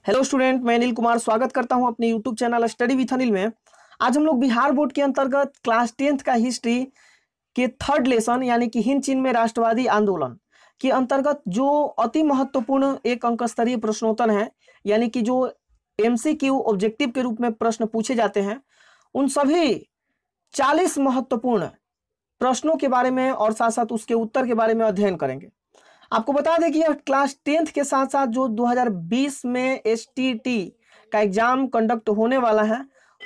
Hello student, मैं अनिल कुमार स्वागत करता हूं अपने YouTube channel study with Anil में। आज हम लोग बिहार बोर्ड के अंतर्गत क्लास 10th का हिस्ट्री के थर्ड लेसन यानी कि हिंद चीन में राष्ट्रवादी आंदोलन के अंतर्गत जो अति महत्वपूर्ण एक अंक स्तरीय प्रश्नोत्तर है, यानी कि जो एमसीक्यू ऑब्जेक्टिव के रूप में प्रश्न पूछे जाते हैं, उन सभी 40 महत्वपूर्ण प्रश्नों के बारे में और साथ साथ उसके उत्तर के बारे में अध्ययन करेंगे। आपको बता दें कि यह क्लास 10th के साथ साथ जो 2020 में एसटीटी का एग्जाम कंडक्ट होने वाला है,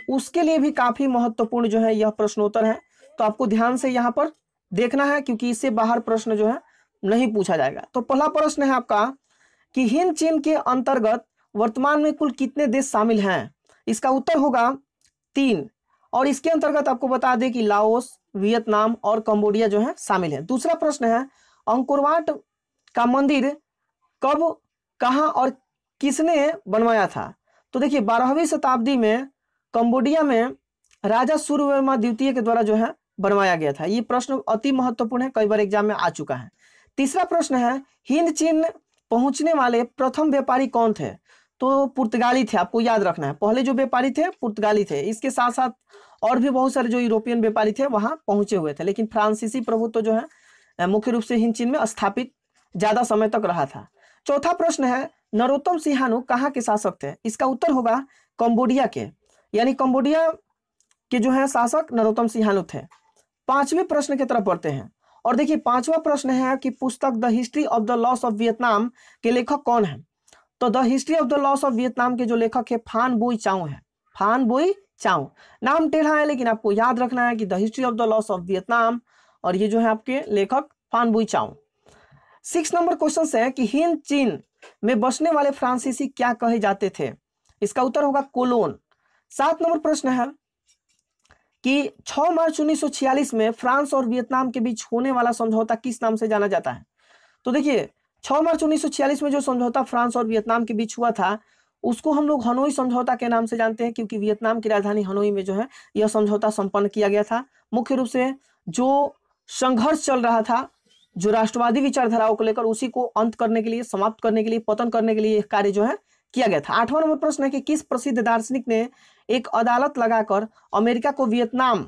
उसके लिए भी काफी महत्वपूर्ण जो है यह प्रश्नोत्तर है। तो आपको ध्यान से यहाँ पर देखना है, क्योंकि इससे बाहर प्रश्न जो है नहीं पूछा जाएगा। तो पहला प्रश्न है आपका कि हिंद चीन के अंतर्गत वर्तमान में कुल कितने देश शामिल हैं? इसका उत्तर होगा 3। और इसके अंतर्गत आपको बता दें कि लाओस, वियतनाम और कंबोडिया जो है शामिल है। दूसरा प्रश्न है अंकोरवाट का मंदिर कब, कहां और किसने बनवाया था? तो देखिए 12वीं शताब्दी में कंबोडिया में राजा सूर्यवर्मा द्वितीय के द्वारा जो है बनवाया गया था। ये प्रश्न अति महत्वपूर्ण है, कई बार एग्जाम में आ चुका है। तीसरा प्रश्न है हिंद चीन पहुंचने वाले प्रथम व्यापारी कौन थे? तो पुर्तगाली थे, आपको याद रखना है। पहले जो व्यापारी थे पुर्तगाली थे, इसके साथ साथ और भी बहुत सारे जो यूरोपियन व्यापारी थे वहां पहुंचे हुए थे, लेकिन फ्रांसीसी प्रभुत्व जो है मुख्य रूप से हिंद चीन में स्थापित ज्यादा समय तक रहा था। चौथा प्रश्न है नरोत्तम सिंहानु कहाँ के शासक थे? इसका उत्तर होगा कंबोडिया के, यानी कंबोडिया के जो है शासक नरोत्तम सिंहानु थे। पांचवें प्रश्न की तरफ बढ़ते हैं और देखिए पांचवा प्रश्न है कि पुस्तक the history of the loss of Vietnam के लेखक कौन है? तो the history of the loss of Vietnam के जो लेखक है फान बुई चाउ है। फान बुई चाउ नाम टेढ़ा है, लेकिन आपको याद रखना है कि the history of the loss of Vietnam, और ये जो है आपके लेखक फान बुई चाउ। 6 नंबर क्वेश्चन है कि हिंद चीन में बसने वाले फ्रांसीसी क्या कहे जाते थे? इसका उत्तर होगा कोलोन। 7 नंबर प्रश्न है कि 6 मार्च 1946 में फ्रांस और वियतनाम के बीच होने वाला समझौता किस नाम से जाना जाता है? तो देखिए 6 मार्च 1946 में जो समझौता फ्रांस और वियतनाम के बीच हुआ था, उसको हम लोग हनोई समझौता के नाम से जानते हैं, क्योंकि वियतनाम की राजधानी हनोई में जो है यह समझौता संपन्न किया गया था। मुख्य रूप से जो संघर्ष चल रहा था, जो राष्ट्रवादी विचारधाराओं को लेकर, उसी को अंत करने के लिए, समाप्त करने के लिए, पतन करने के लिए यह कार्य जो है किया गया था। 8वां नंबर प्रश्न है कि किस प्रसिद्ध दार्शनिक ने एक अदालत लगाकर अमेरिका को वियतनाम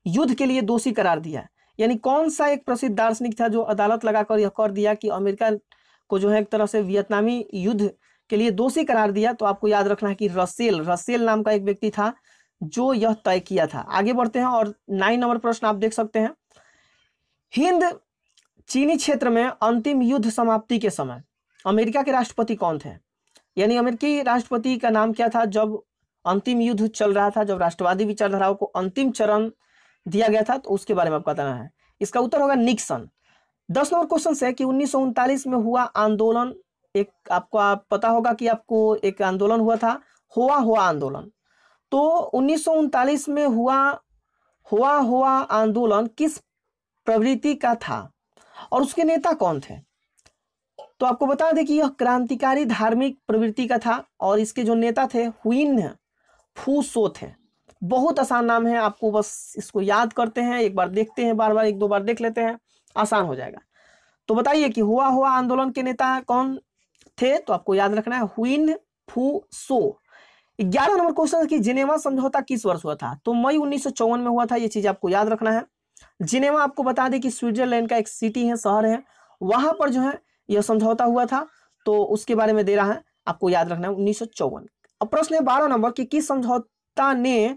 युद्ध के लिए दोषी करार दिया? यानी कौन सा एक प्रसिद्ध दार्शनिक था जो अदालत लगाकर यह कर दिया कि अमेरिका को जो है एक तरह से वियतनामी युद्ध के लिए दोषी करार दिया? तो आपको याद रखना है कि रसेल नाम का एक व्यक्ति था जो यह तय किया था। आगे बढ़ते हैं और 9 नंबर प्रश्न आप देख सकते हैं। हिंद चीनी क्षेत्र में अंतिम युद्ध समाप्ति के समय अमेरिका के राष्ट्रपति कौन थे? यानी अमेरिकी राष्ट्रपति का नाम क्या था जब अंतिम युद्ध चल रहा था, जब राष्ट्रवादी विचारधाराओं को अंतिम चरण दिया गया था? तो उसके बारे में आपको बताना है। इसका उत्तर होगा निक्सन। 10 नंबर क्वेश्चन है कि 1939 में हुआ आंदोलन, एक आपको पता होगा कि आपको एक आंदोलन हुआ था, हुआ आंदोलन। तो 1939 में हुआ आंदोलन किस प्रवृत्ति का था और उसके नेता कौन थे? तो आपको बता दें कि यह क्रांतिकारी धार्मिक प्रवृत्ति का था और इसके जो नेता थे हुइन फू सो थे। बहुत आसान नाम है, आपको बस इसको याद करते हैं, एक बार देखते हैं, बार बार 1-2 बार देख लेते हैं, आसान हो जाएगा। तो बताइए कि हुआ आंदोलन के नेता कौन थे? तो आपको याद रखना है हुइन फू सो। 11 नंबर क्वेश्चन है कि जिनेवा समझौता किस वर्ष हुआ था? तो मई 1954 में हुआ था। ये चीज आपको याद रखना है। जिनेवा आपको बता दें कि स्विट्जरलैंड का एक सिटी है, शहर है, वहां पर जो है यह समझौता हुआ था। तो उसके बारे में दे रहा है, आपको याद रखना है 1954। अब प्रश्न है 12 नंबर कि किस समझौता ने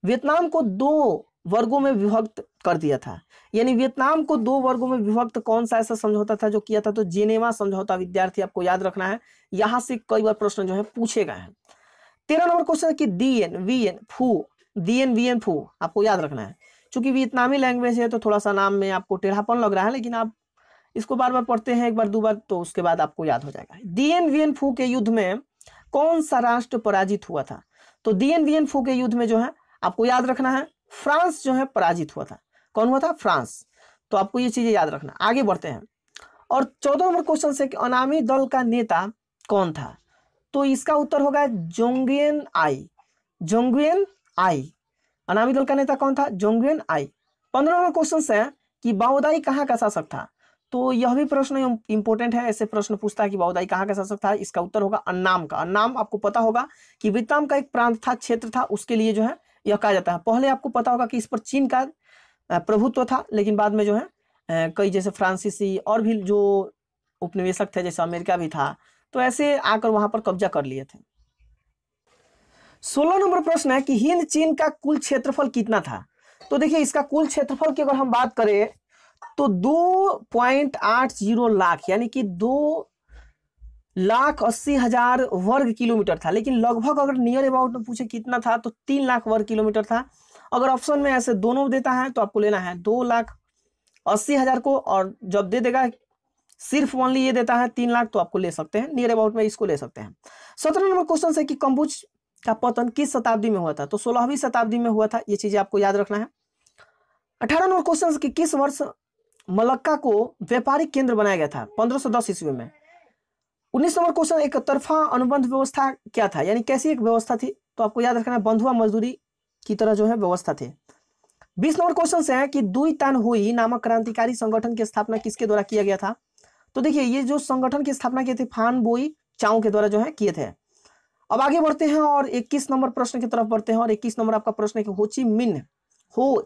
वियतनाम को 2 वर्गों में विभक्त कर दिया था? यानी वियतनाम को 2 वर्गों में विभक्त कौन सा ऐसा समझौता था जो किया था? तो जिनेवा समझौता। विद्यार्थी आपको याद रखना है, यहां से कई बार प्रश्न जो है पूछे गए हैं। 13 नंबर क्वेश्चन है कि डीएन वीएन फू आपको याद रखना है। चूंकि वियतनामी लैंग्वेज है तो थोड़ा सा नाम में आपको टेढ़ापन लग रहा है, लेकिन आप इसको बार बार पढ़ते हैं, 1 बार 2 बार, तो उसके बाद आपको याद हो जाएगा। डीएन वियन फू के युद्ध में कौन सा राष्ट्र पराजित हुआ था? तो डीएन वियन फू के युद्ध में जो है आपको याद रखना है फ्रांस जो है पराजित हुआ था। कौन हुआ था? फ्रांस। तो आपको ये चीजें याद रखना। आगे बढ़ते हैं और 14 नंबर क्वेश्चन से कि अनामी दल का नेता कौन था? तो इसका उत्तर होगा जोंगेन आई। अनामी दल का नेता कौन था? जोंगेन आई। 15 नंबर क्वेश्चन है कि बाओदाई कहाँ का शासक था? तो यह भी प्रश्न इंपॉर्टेंट है, ऐसे प्रश्न पूछता है कि बौदाई कहाँ का शासक था। इसका उत्तर होगा अन्नाम का। अन्नाम आपको पता होगा कि वियतनाम का एक प्रांत था, क्षेत्र था, उसके लिए जो है यह कहा जाता है। पहले आपको पता होगा कि इस पर चीन का प्रभुत्व था, लेकिन बाद में जो है कई जैसे फ्रांसीसी और भी जो उपनिवेशक थे, जैसे अमेरिका भी था, तो ऐसे आकर वहां पर कब्जा कर लिए थे। 16 नंबर प्रश्न है कि हिंद चीन का कुल क्षेत्रफल कितना था। तो देखिए इसका कुल क्षेत्रफल की अगर हम बात करें तो 2.80 लाख यानी कि 2,80,000 वर्ग किलोमीटर था। लेकिन लगभग अगर नियर अबाउट में पूछे कितना था तो 3 लाख वर्ग किलोमीटर था। अगर ऑप्शन में ऐसे दोनों देता है तो आपको लेना है 2,80,000 को, और जब दे देगा सिर्फ ओनली ये देता है 3 लाख तो आपको ले सकते हैं, नियर अबाउट में इसको ले सकते हैं। 17 नंबर क्वेश्चन है कि कंबुज का पतन किस शताब्दी में हुआ था। तो 16वीं शताब्दी में हुआ था, ये चीजें आपको याद रखना है। 18 नंबर क्वेश्चन है कि किस वर्ष मलक्का को व्यापारिक केंद्र बनाया गया था। 1510 ईस्वी में। 19 नंबर क्वेश्चन एक तरफा अनुबंध व्यवस्था क्या था, यानी कैसी एक व्यवस्था थी। तो आपको याद रखना है बंधुआ मजदूरी की तरह जो है व्यवस्था थे। 20 नंबर क्वेश्चन है कि दुई तान हुई नामक क्रांतिकारी संगठन की स्थापना किसके द्वारा किया गया था। तो देखिए ये जो संगठन की स्थापना किए थे फान बोई चाओ के द्वारा जो है किए थे। अब आगे बढ़ते हैं और 21 नंबर प्रश्न की तरफ बढ़ते हैं। और 21 नंबर आपका प्रश्न है कि हो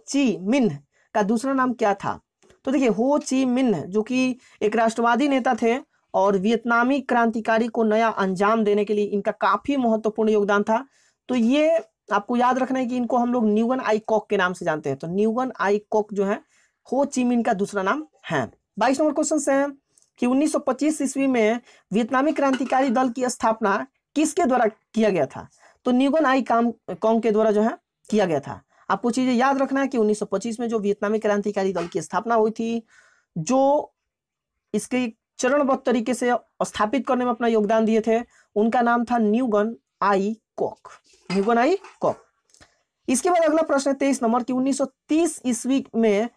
ची मिन्ह का दूसरा नाम क्या था। तो देखिए हो ची मिन्ह जो कि एक राष्ट्रवादी नेता थे और वियतनामी क्रांतिकारी को नया अंजाम देने के लिए इनका काफी महत्वपूर्ण योगदान था। तो ये आपको याद रखना है कि इनको हम लोग न्यूगन आई कॉक के नाम से जानते हैं। तो न्यूगन आई कॉक जो है हो ची मिन्ह का दूसरा नाम है। 22 नंबर क्वेश्चन है कि 1925 ईस्वी में वियतनामी क्रांतिकारी दल की स्थापना किसके द्वारा किया गया था। तो न्यूगन आई कॉन्ग के द्वारा जो है किया गया था। आपको चीजें याद रखना है कि 1925 में जो वियतनामी क्रांतिकारी दल की स्थापना हुई थी, जो इसके चरणबद्ध तरीके से स्थापित करने में अपना योगदान दिए थे, उनका नाम था न्यूगन आई कॉक। न्यूगन आई कॉक। इसके बाद अगला प्रश्न है 23 नंबर कि 1930 ईस्वी में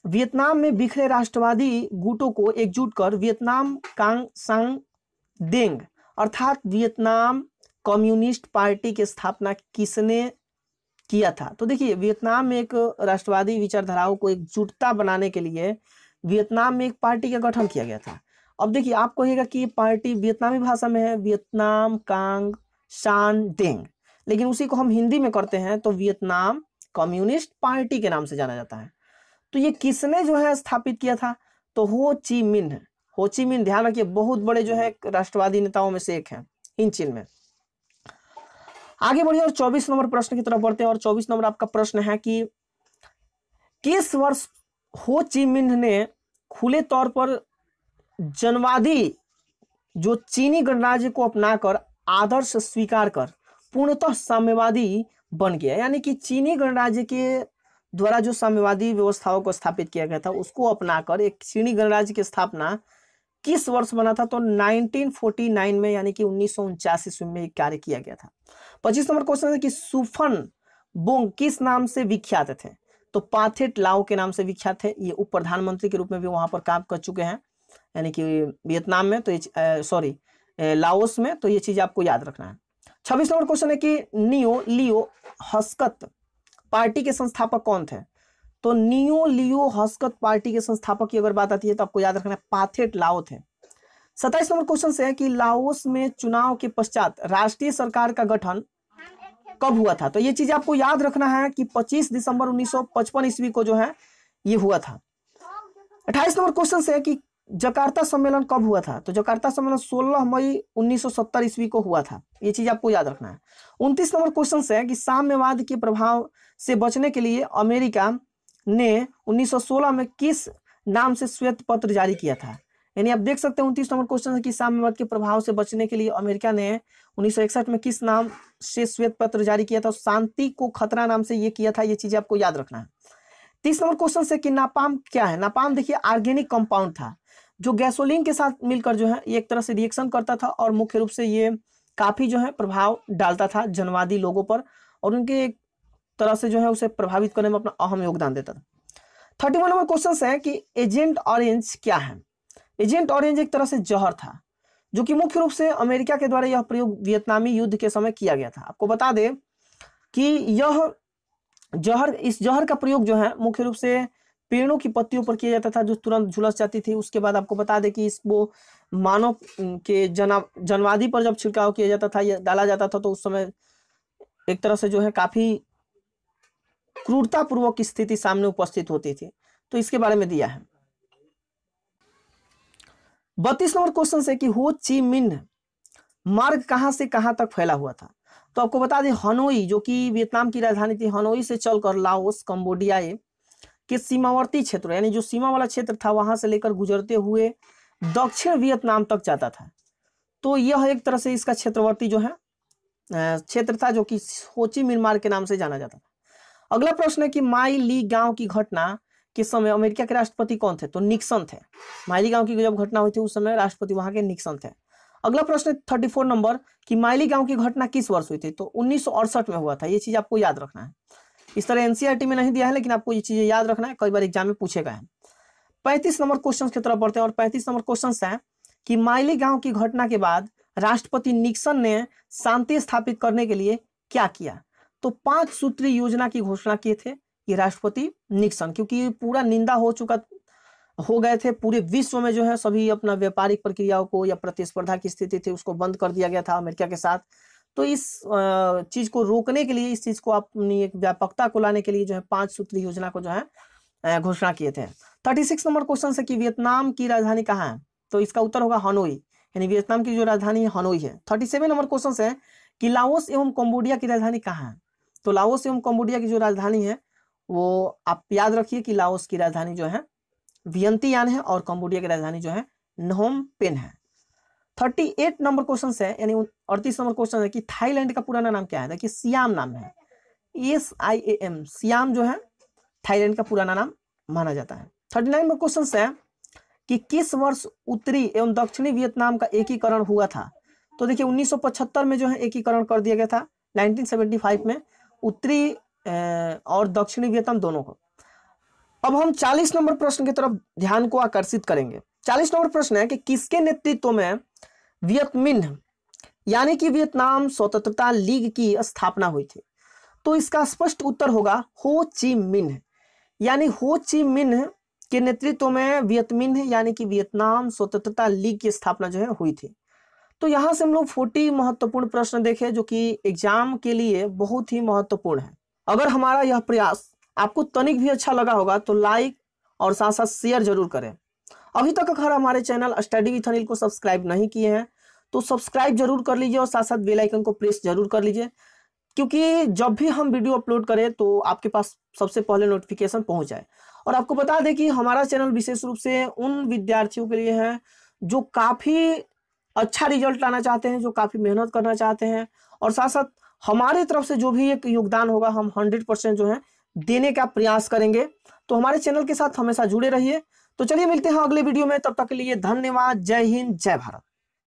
वियतनाम में बिखरे राष्ट्रवादी गुटों को एकजुट कर वियतनाम कांग सांग डेंग अर्थात वियतनाम कम्युनिस्ट पार्टी की स्थापना किसने किया था। तो देखिए वियतनाम में एक राष्ट्रवादी विचारधाराओं को एकजुटता बनाने के लिए वियतनाम में एक पार्टी का गठन किया गया था। अब देखिए आप कहिएगा कि पार्टी वियतनामी भाषा में है वियतनाम कांग शान डेंग, लेकिन उसी को हम हिंदी में करते हैं तो वियतनाम कम्युनिस्ट पार्टी के नाम से जाना जाता है। तो ये किसने जो है स्थापित किया था। तो हो ची मिन्ह। हो ची मिन्ह ध्यान रखिए बहुत बड़े जो है राष्ट्रवादी नेताओं में से एक है हिंद चीन में। आगे बढ़िए और 24 नंबर प्रश्न की तरफ बढ़ते हैं। और 24 नंबर आपका प्रश्न है कि किस वर्ष हो ची मिन्ह ने खुले तौर पर जनवादी जो चीनी गणराज्य को अपनाकर आदर्श स्वीकार कर पूर्णतः साम्यवादी बन गया। यानी कि चीनी गणराज्य के द्वारा जो साम्यवादी व्यवस्थाओं को स्थापित किया गया था उसको अपनाकर एक चीनी गणराज्य की स्थापना किस वर्ष बना था। तो 1949 में यानी कि 1949 ईस्वी में कार्य किया गया था। 25 नंबर क्वेश्चन है कि सुफन बोंग किस नाम से विख्यात थे। तो पाथेट लाओ के नाम से विख्यात थे। ये उप प्रधानमंत्री के रूप में भी वहां पर काम कर चुके हैं, यानी कि वियतनाम में, तो ये लाओस में। तो ये चीज आपको याद रखना है। 26 नंबर क्वेश्चन है कि नियो लियो हस्कत पार्टी के संस्थापक कौन थे। तो नियो लियो हस्कत पार्टी के संस्थापक की अगर बात आती है तो आपको याद रखना है पाथेट लाओ थे। 27 नंबर क्वेश्चन से है कि लाओस में चुनाव के पश्चात राष्ट्रीय सरकार का गठन कब हुआ था। तो ये चीज आपको याद रखना है कि 25 दिसंबर 1955 ईस्वी को जो है ये हुआ था। 28 नंबर क्वेश्चन से है कि जकार्ता सम्मेलन कब हुआ था। तो जकार्ता सम्मेलन 16 मई 1970 ईस्वी को हुआ था। ये चीज आपको याद रखना है। 29 नंबर क्वेश्चन से है कि साम्यवाद के प्रभाव से बचने के लिए अमेरिका ने 1916 में किस नाम से श्वेत पत्र जारी किया था। यानी आप देख सकते हैं 29 नंबर क्वेश्चन है कि साम्यवाद के प्रभाव से बचने के लिए अमेरिका ने 1961 में किस नाम से श्वेत पत्र जारी किया था। शांति को खतरा नाम से ये किया था। ये चीजें आपको याद रखना है। 30 नंबर क्वेश्चन से कि नापाम क्या है। नापाम देखिए ऑर्गेनिक कंपाउंड था जो गैसोलीन के साथ मिलकर जो है ये एक तरह से रिएक्शन करता था और मुख्य रूप से ये काफी जो है प्रभाव डालता था जनवादी लोगों पर और उनके एक तरह से जो है उसे प्रभावित करने में अपना अहम योगदान देता था। 31 नंबर क्वेश्चन है कि एजेंट ऑरेंज क्या है। एजेंट ऑरेंज एक तरह से जहर था जो कि मुख्य रूप से अमेरिका के द्वारा यह प्रयोग वियतनामी युद्ध के समय किया गया था। आपको बता दें कि यह जहर, इस जहर का प्रयोग जो है मुख्य रूप से पेड़ों की पत्तियों पर किया जाता था जो तुरंत झुलस जाती थी। उसके बाद आपको बता दें कि इसको मानव के जनवादी पर जब छिड़काव किया जाता था या डाला जाता था तो उस समय एक तरह से जो है काफी क्रूरतापूर्वक स्थिति सामने उपस्थित होती थी। तो इसके बारे में दिया है। 32 नंबर क्वेश्चन है कि हो ची मिन्ह मार्ग कहां से कहां तक फैला हुआ था। तो आपको बता दें हनोई जो कि वियतनाम की राजधानी थी, हनोई से चलकर लाओस, कंबोडिया के सीमावर्ती क्षेत्र यानी जो सीमा वाला क्षेत्र था वहां से लेकर गुजरते हुए दक्षिण वियतनाम तक जाता था। तो यह एक तरह से इसका क्षेत्रवर्ती जो है क्षेत्र था जो कि हो ची मिन्ह मार्ग के नाम से जाना जाता था। अगला प्रश्न है कि माई ली गांव की घटना के समय अमेरिका के राष्ट्रपति कौन थे। तो निक्सन थे। माइली गांव की जब घटना हुई थी उस समय राष्ट्रपति वहां के निक्सन थे। अगला प्रश्न 34 नंबर कि माइली गांव की घटना किस वर्ष हुई थी। तो 1968 में हुआ था। ये चीज आपको याद रखना है। इस तरह एनसीईआरटी में नहीं दिया है लेकिन आपको ये चीजें याद रखना है, कई बार एग्जाम में पूछे गए हैं। 35 नंबर क्वेश्चन की तरफ बढ़ते हैं और 35 नंबर क्वेश्चन है कि माइली गांव की घटना के बाद राष्ट्रपति निक्सन ने शांति स्थापित करने के लिए क्या किया। तो 5 सूत्रीय योजना की घोषणा किए थे ये राष्ट्रपति निक्सन, क्योंकि पूरा निंदा हो गए थे पूरे विश्व में जो है सभी अपना व्यापारिक प्रक्रियाओं को या प्रतिस्पर्धा की स्थिति थी उसको बंद कर दिया गया था अमेरिका के साथ। तो इस चीज को रोकने के लिए, इस चीज को अपनी एक व्यापकता को लाने के लिए जो है 5 सूत्रीय योजना को जो है घोषणा किए थे। 36 नंबर क्वेश्चन है कि वियतनाम की राजधानी कहाँ है। तो इसका उत्तर होगा हनोई, यानी वियतनाम की जो राजधानी है हनोई है। 37 नंबर क्वेश्चन है कि लाओस एवं कंबोडिया की राजधानी कहाँ है। तो लाओस एवं कंबोडिया की जो राजधानी है वो आप याद रखिए कि लाओस की राजधानी जो है वियंतियान है और कंबोडिया की राजधानी जो है नहोम पेन है। 38 नंबर क्वेश्चन है यानी 38 नंबर क्वेश्चन है कि थाईलैंड का पुराना नाम क्या है। देखिए सियाम नाम है, SIAM, सियाम जो है थाईलैंड का पुराना नाम माना जाता है। 39 नंबर क्वेश्चन है कि किस वर्ष उत्तरी एवं दक्षिणी वियतनाम का एकीकरण हुआ था। तो देखिए 1975 में जो है एकीकरण कर दिया गया था, 1975 में उत्तरी और दक्षिणी वियतनाम दोनों को। अब हम 40 नंबर प्रश्न की तरफ ध्यान को आकर्षित करेंगे। 40 नंबर प्रश्न है कि किसके नेतृत्व में वियतमिन्ह यानी कि वियतनाम स्वतंत्रता लीग की स्थापना हुई थी। तो इसका स्पष्ट उत्तर होगा हो ची मिन्ह, यानी हो ची मिन्ह के नेतृत्व में वियतमिन्ह यानी कि वियतनाम स्वतंत्रता लीग की स्थापना जो है हुई थी। तो यहां से हम लोग 40 महत्वपूर्ण प्रश्न देखे जो कि एग्जाम के लिए बहुत ही महत्वपूर्ण है। अगर हमारा यह प्रयास आपको तनिक भी अच्छा लगा होगा तो लाइक और साथ साथ शेयर जरूर करें। अभी तक अगर हमारे चैनल स्टडी विथ अनिल को सब्सक्राइब नहीं किए हैं तो सब्सक्राइब जरूर कर लीजिए और साथ साथ बेल आइकन को प्रेस जरूर कर लीजिए, क्योंकि जब भी हम वीडियो अपलोड करें तो आपके पास सबसे पहले नोटिफिकेशन पहुंच जाए। और आपको बता दें कि हमारा चैनल विशेष रूप से उन विद्यार्थियों के लिए है जो काफी अच्छा रिजल्ट लाना चाहते हैं, जो काफी मेहनत करना चाहते हैं, और साथ साथ हमारे तरफ से जो भी एक योगदान होगा हम 100% जो है देने का प्रयास करेंगे। तो हमारे चैनल के साथ हमेशा जुड़े रहिए। तो चलिए मिलते हैं अगले वीडियो में, तब तक के लिए धन्यवाद। जय हिंद, जय भारत।